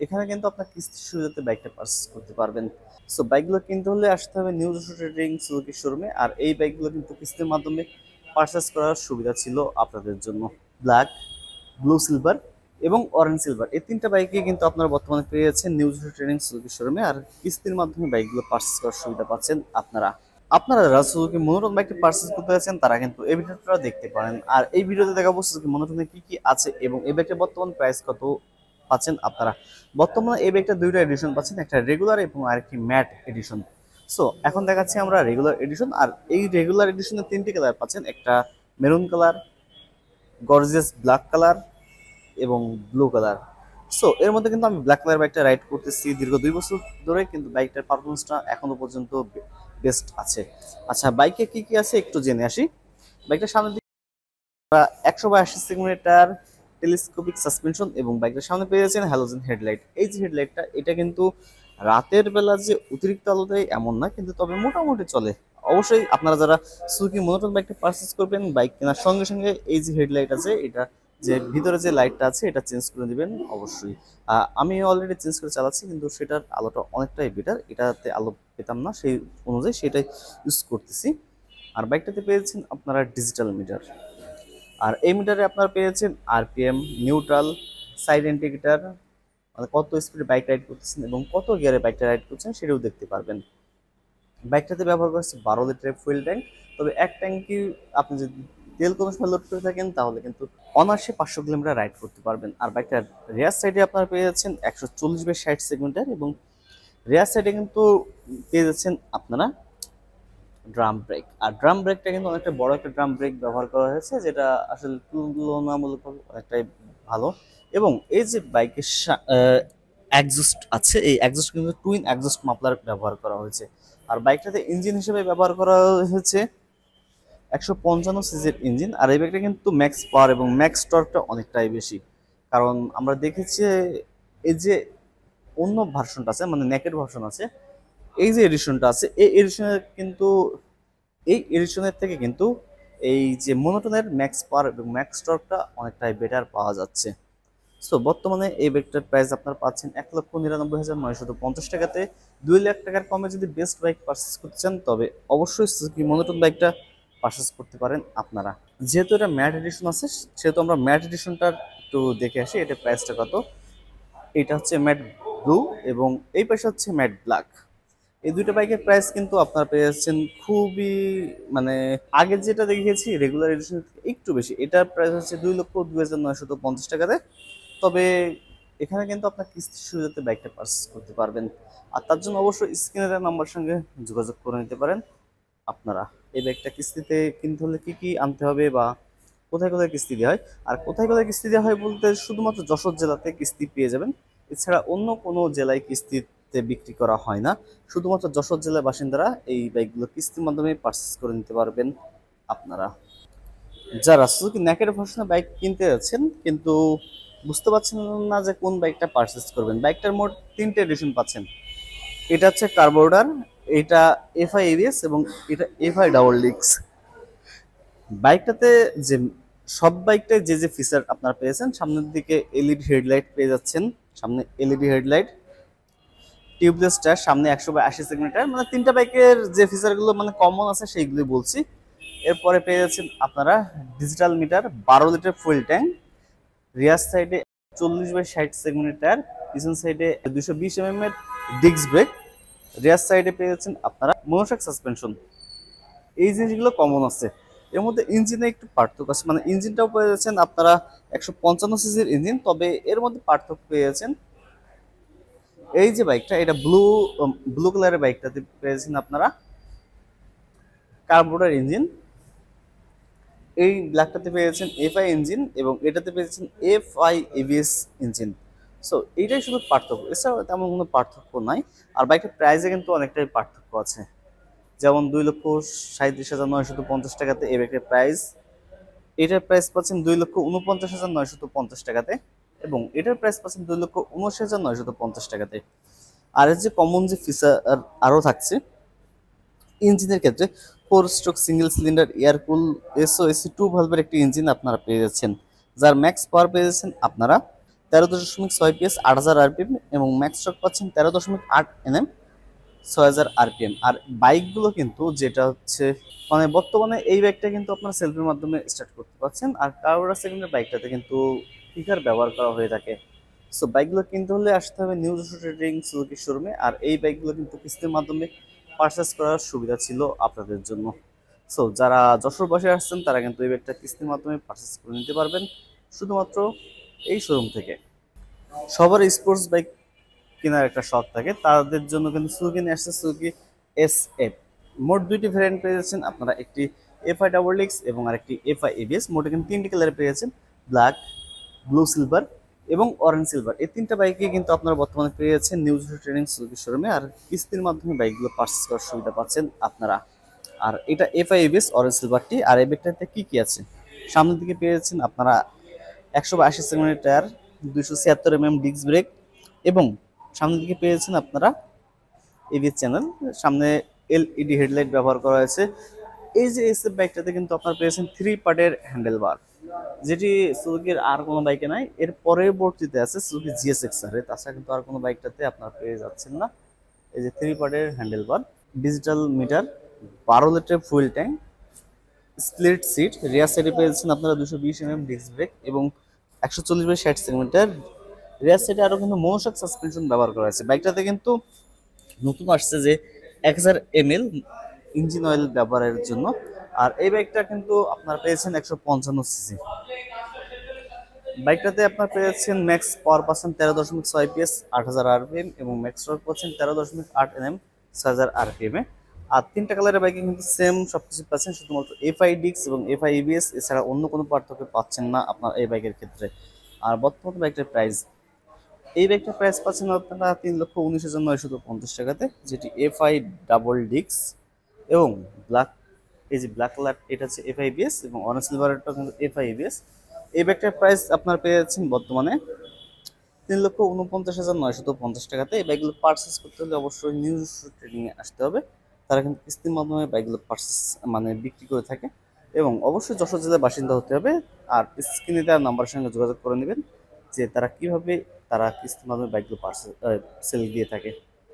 এখানে কিন্তু আপনার কিস্তির সুবিধাতে বাইকটা পারচেজ করতে পারবেন। সো বাইকগুলো কিনতে হলে আসতে হবে নিউ যশোর ট্রেডিং সুজুকি শোরুমে। আর এই বাইকগুলো কিন্তু কিস্তির মাধ্যমে পারচেজ করার সুবিধা ছিল আপনাদের জন্য। ব্ল্যাক, ব্লু সিলভার এবং অরেঞ্জ সিলভার এই তিনটা বাইকে কিন্তু আপনারা বর্তমানে পেয়ে যাচ্ছেন নিউ যশোর ট্রেডিং সুজুকি শোরুমে। আর কিস্তির মাধ্যমে বাইকগুলো পারচেজ করার সুবিধা পাচ্ছেন আপনারা। আপনারা যারা সুজুকি মনোটন বাইকটি পারচেজ করতে যাচ্ছেন তারা কিন্তু এই ভিডিওটা দেখতে পারেন। আর এই ভিডিওতে দেখাবো সুজুকি মনোটনে কি কি আছে এবং এই বাইকটার বর্তমান প্রাইস কত পাচ্ছেন আপনারা। বর্তমানে এই বাইকটা দুইটা এডিশন পাচ্ছেন, একটা রেগুলার এবং আরেকটি ম্যাট এডিশন। সো এখন দেখাচ্ছি আমরা রেগুলার এডিশন। আর এই রেগুলার এডিশনের তিনটি কালার পাচ্ছেন, একটা maroon colour, gorgeous black colour এবং ব্লু কালার। সো এর মধ্যে কিন্তু আমি ব্ল্যাক কালার বাইকটা রাইড করতেছি দীর্ঘ 2 বছর ধরে, কিন্তু বাইকটার পারফরমেন্সটা এখনো পর্যন্ত বেস্ট আছে। আচ্ছা, বাইকে কি কি আছে একটু জেনে আসি। বাইকটার সামনের দিকে 182 সেগমেন্টের টেলিস্কোপিক সাসপেনশন এবং বাইকটার সামনে পেয়ে যাচ্ছেন হ্যালোজেন হেডলাইট। এই যে হেডলাইটটা, এটা কিন্তু রাতের বেলা যে অতিরিক্ত আলো দেয় এমন না, কিন্তু তবে মোটামুটি চলে। অবশ্যই আপনারা যারা সুজুকি মনোটন বাইকটা পারচেজ করবেন, বাইক কেনার সঙ্গে সঙ্গে এই যে হেডলাইট আছে, এটা যে ভিতরে যে লাইটটা আছে এটা চেঞ্জ করে দিবেন অবশ্যই। আমি অলরেডি চেঞ্জ করে চালাচ্ছি, কিন্তু সেটার আলোটা অনেকটাই বেটার, এটাতে আলো পেতাম না, সেই অনুযায়ী সেটাই ইউজ করতেছি। আর বাইকটাতে পেয়েছেন আপনারা ডিজিটাল মিটার। আর এই মিটারে আপনারা পেয়েছেন আরপিএম, নিউট্রাল, সাইড ইন্ডিকেটর, মানে কত স্পিডে বাইক রাইড করতেছেন এবং কত গিয়ারে বাইকটা রাইড করছেন সেটাও দেখতে পারবেন। বাইকটাতে ব্যবহার করেছে 12 লিটারের ফুয়েল ট্যাঙ্ক। তবে এক ট্যাঙ্কি আপনি যদি তেল কোনো সময় লোড করে থাকেন তাহলে কিন্তু অনায়াসে 500 কিলোমিটার রাইড করতে পারবেন। আর বাইকটার রেয়ার সাইডে আপনারা পেয়ে যাচ্ছেন 140/60 সেগমেন্টার এবং রেয়ার সাইডে কিন্তু পেয়ে যাচ্ছেন আপনারা ড্রাম ব্রেক। আর ড্রাম ব্রেকটা কিন্তু অনেকটা বড় একটা ড্রাম ব্রেক ব্যবহার করা হয়েছে, যেটা আসলে তুলনামূলকভাবে অনেকটাই ভালো। এবং এই যে বাইকের এক্সস্ট আছে, এই এক্সস্ট কিন্তু টুইন এক্সস্ট মাফলার ব্যবহার করা হয়েছে। আর বাইকটাতে ইঞ্জিন হিসেবে ব্যবহার করা হয়েছে 155 সিসির ইঞ্জিন। আর এই বাইকটা কিন্তু ম্যাক্স পাওয়ার এবং ম্যাক্স টর্কটা অনেকটাই বেশি, কারণ আমরা দেখেছি এই যে অন্য ভার্সনটা আছে, মানে নেকেড ভার্সন আছে, এই যে এডিশনটা আছে, এই এডিশনের কিন্তু এই এডিশনের থেকে কিন্তু এই যে মনোটনের ম্যাক্স পাওয়ার এবং ম্যাক্স টর্কটা অনেকটাই বেটার পাওয়া যাচ্ছে। সো বর্তমানে এই বাইকটার প্রাইস আপনারা পাচ্ছেন 1,99,950 টাকাতে। 2 লাখ টাকার কমে যদি বেস্ট বাইক পারচেস করতে চান তবে অবশ্যই সুজুকি মনোটন বাইকটা পারচেস করতে পারেন আপনারা। যেহেতু এটা ম্যাট এডিশন আছে, সেহেতু আমরা ম্যাট এডিশনটার একটু দেখে আসি এটা প্রাইসটা কত। এটা হচ্ছে ম্যাট ব্লু এবং এই পাশে হচ্ছে ম্যাট ব্ল্যাক। এই দুইটা বাইকের প্রাইস কিন্তু আপনারা পেয়ে যাচ্ছেন খুবই, মানে আগে যেটা দেখিয়েছি রেগুলার এডিশন একটু বেশি। এটার প্রাইস হচ্ছে 2,02,950 টাকাতে। তবে এখানে কিন্তু আপনার কিস্তির সুবিধাতে বাইকটা পারচেস করতে পারবেন। আর তার জন্য অবশ্যই স্ক্রিনে দেওয়া নাম্বার সঙ্গে যোগাযোগ করে নিতে পারেন আপনারা। এই বাইকটা কিস্তিতে কিনতে হলে কি কি আনতে হবে বা কোথায় কোথায় কিস্তি দেওয়া হয়। আর কোথায় কোথায় কিস্তি দেওয়া হয় বলতে শুধুমাত্র যশোর জেলাতে কিস্তি পেয়ে যাবেন, এছাড়া অন্য কোনো জেলায় কিস্তিতে বিক্রি করা হয় না। শুধুমাত্র যশোর জেলার বাসিন্দারা এই বাইকগুলো কিস্তির মাধ্যমে পারচেস করে নিতে পারবেন আপনারা। যারা সুজুকি ন্যাকেড ভার্সনের বাইক কিনতে যাচ্ছেন কিন্তু বুঝতে পারছেন না যে কোন বাইকটা পারচেস করবেন, বাইকটার মোট 3টে এডিশন পাচ্ছেন। এটা হচ্ছে কার্বোর্ডার, এটা এফআই এবিএস এবং এটা এফআই ডাবল ডিক্স। বাইকটাতে যে সব বাইকটাই যে যে ফিচার আপনারা পেয়েছেন, সামনের দিকে এলইডি হেডলাইট পেয়ে যাচ্ছেন, সামনে এলইডি হেডলাইট, টিউবলেস টায়ার, সামনে 182 সেগমেন্টার, মানে তিনটা বাইকের যে ফিচারগুলো মানে কমন আছে সেইগুলি বলছি। এরপরে পেয়ে যাচ্ছেন আপনারা digital meter, 12 litre fuel tank, rear সাইডে 40/60 সেগমেন্টের টায়ার, পিছন সাইডে 220 এর ডিস্ক ব্রেক, রিয়ার সাইডে পেয়ে যাচ্ছেন আপনারা মনোশক সাসপেনশন। এই জিনিসগুলো কমন আছে। এর মধ্যে ইঞ্জিনে একটু পার্থক্য আছে, মানে ইঞ্জিনটাও পেয়ে যাচ্ছেন আপনারা 155 সিসির ইঞ্জিন, তবে এর মধ্যে পার্থক্য পেয়ে যাচ্ছেন এই যে বাইকটা, এটা ব্লু ব্লু কালারের বাইকটাতে পেয়েছেন আপনারা কার্বোরেটর ইঞ্জিন, এই ব্ল্যাকটাতে পেয়েছেন এফআই ইঞ্জিন এবং এটাতে পেয়েছেন এফআই এবিএস ইঞ্জিন। সো এইটাই শুধু পার্থক্য, এছাড়াও তেমন কোনো পার্থক্য নাই। আর বাইকের প্রাইসে কিন্তু অনেকটাই পার্থক্য আছে, যেমন 2,37,950 টাকাতে এই বাইকের প্রাইস, এটার প্রাইস পাচ্ছেন 2,49,950 টাকাতে এবং এটার প্রাইস পাচ্ছেন 2,79,950 টাকাতে। আর এর যে কমন যে ফিচার আরও থাকছে ইঞ্জিনের ক্ষেত্রে, 4 স্ট্রোক সিঙ্গেল সিলিন্ডার এয়ারকুল এসও এসি 2 ভালভের একটি ইঞ্জিন আপনারা পেয়ে যাচ্ছেন, যার ম্যাক্স পাওয়ার পেয়ে যাচ্ছেন আপনারা 13.6 PS 8,000 RPM এবং ম্যাক্স টর্ক পাচ্ছেন 13.8 NM 6,000 RPM। আর বাইকগুলো কিন্তু যেটা হচ্ছে মানে বর্তমানে এই বাইকটা কিন্তু আপনার সেলফির মাধ্যমে স্টার্ট করতে পারছেন, আর কারোর সেকেন্ডের বাইকটাতে কিন্তু স্পিকার ব্যবহার করা হয়ে থাকে। সো বাইকগুলো কিনতে হলে আসতে হবে নিউ যশোর ট্রেডিং সুজুকি শোরুমে। আর এই বাইকগুলো কিন্তু কিস্তির মাধ্যমে পারচেস করার সুবিধা ছিল আপনাদের জন্য। সো যারা যশোর বসে আসছেন তারা কিন্তু এই বাইকটা কিস্তির মাধ্যমে পারচেস করে নিতে পারবেন শুধুমাত্র এই শোরুম থেকে। সবার স্পোর্টস বাইক কেনার একটা শখ থাকে, তাদের জন্য কিন্তু সুজুকি নিয়ে আসছে সুজুকি SF। মোট দুইটি ভ্যারিয়েন্ট পেয়ে যাচ্ছেন আপনারা, একটি FI এবং আরেকটি FI ABS। মোটে কিন্তু তিনটি কালারে পেয়ে যাচ্ছেন, ব্ল্যাক, ব্লু সিলভার এবং অরেঞ্জ সিলভার। এই তিনটা বাইকে কিন্তু আপনারা বর্তমানে পেয়ে যাচ্ছেন নিউ ট্রেনিং সুজুকি শোরুমে। আর কিস্তির মাধ্যমে বাইকগুলো পারচেস করার সুবিধা পাচ্ছেন আপনারা। আর এটা FI ABS অরেঞ্জ সিলভারটি। আর এই বাইকটাতে কি কি আছে, সামনের দিকে পেয়ে যাচ্ছেন আপনারা 182 সেগমেন্টের টায়ার, 276 ডিস্ক ব্রেক এবং সামনের দিকে পেয়েছেন আপনারা ABS চ্যানেল, সামনে LED হেডলাইট ব্যবহার করা হয়েছে। এই যে SF বাইকটাতে কিন্তু আপনারা পেয়েছেন 3 পার্টের হ্যান্ডেল বার, যেটি সুজুকির আর কোনো বাইকে নাই। এর পরবর্তীতে আছে সুজুকি GSX-R, তাছাড়া কিন্তু আর কোনো বাইকটাতে আপনারা পেয়ে যাচ্ছেন না। এই যে 3 পার্টের handle bar, digital meter, 12 litre fuel tank, split seat, rear সাইডে পেয়েছেন আপনারা 220 ডিস্ক ব্রেক এবং 140/60 সেগমেন্টের রিয়ার সাইডে আরও কিন্তু মনোশক সাসপেনশন ব্যবহার করা হয়েছে। বাইকটাতে কিন্তু নতুন আসছে যে 1000 ml ইঞ্জিন অয়েল ব্যবহারের জন্য। আর এই বাইকটা কিন্তু আপনারা পেয়েছেন 155 সিসি। বাইকটাতে আপনার পেয়েছেন ম্যাক্স পাওয়ার পাচ্ছেন 13.6 PS 8,000 RPM এবং ম্যাক্স টর্ক পাচ্ছেন 13.8 NM 6,000 RPM এ। আর তিনটা কালারের বাইকে কিন্তু সেম সবকিছু পাচ্ছেন, শুধুমাত্র FI ডিস্ক এবং FI ABS এছাড়া অন্য কোনো পার্থক্য পাচ্ছেন না আপনার এই বাইকের ক্ষেত্রে। আর বর্তমানে বাইকটার প্রাইস, এই বাইকটার প্রাইস পাচ্ছেন আপনারা 3,19,950 টাকাতে, যেটি FI ডাবল ডিস্ক এবং ব্ল্যাক, এই যে ব্ল্যাক কালার এটা হচ্ছে FI ABS এবং অরেঞ্জ সিলভারটা কিন্তু FI ABS। এই ব্যাগটার প্রাইস আপনার পেয়ে যাচ্ছেন বর্তমানে 3,49,950 টাকাতে। এই বাইকগুলো পারচেস করতে হলে অবশ্যই নিউ ট্রেডিং এ আসতে হবে, তারা কিন্তু কিস্তির মাধ্যমে বাইকগুলো পারচেস মানে বিক্রি করে থাকে এবং অবশ্যই যশোর জেলার বাসিন্দা হতে হবে। আর স্ক্রিনে দেওয়া নাম্বারের সঙ্গে যোগাযোগ করে নেবেন যে তারা কিভাবে তারা কিস্তির মাধ্যমে বাইকগুলো পারচেস সেল দিয়ে থাকে।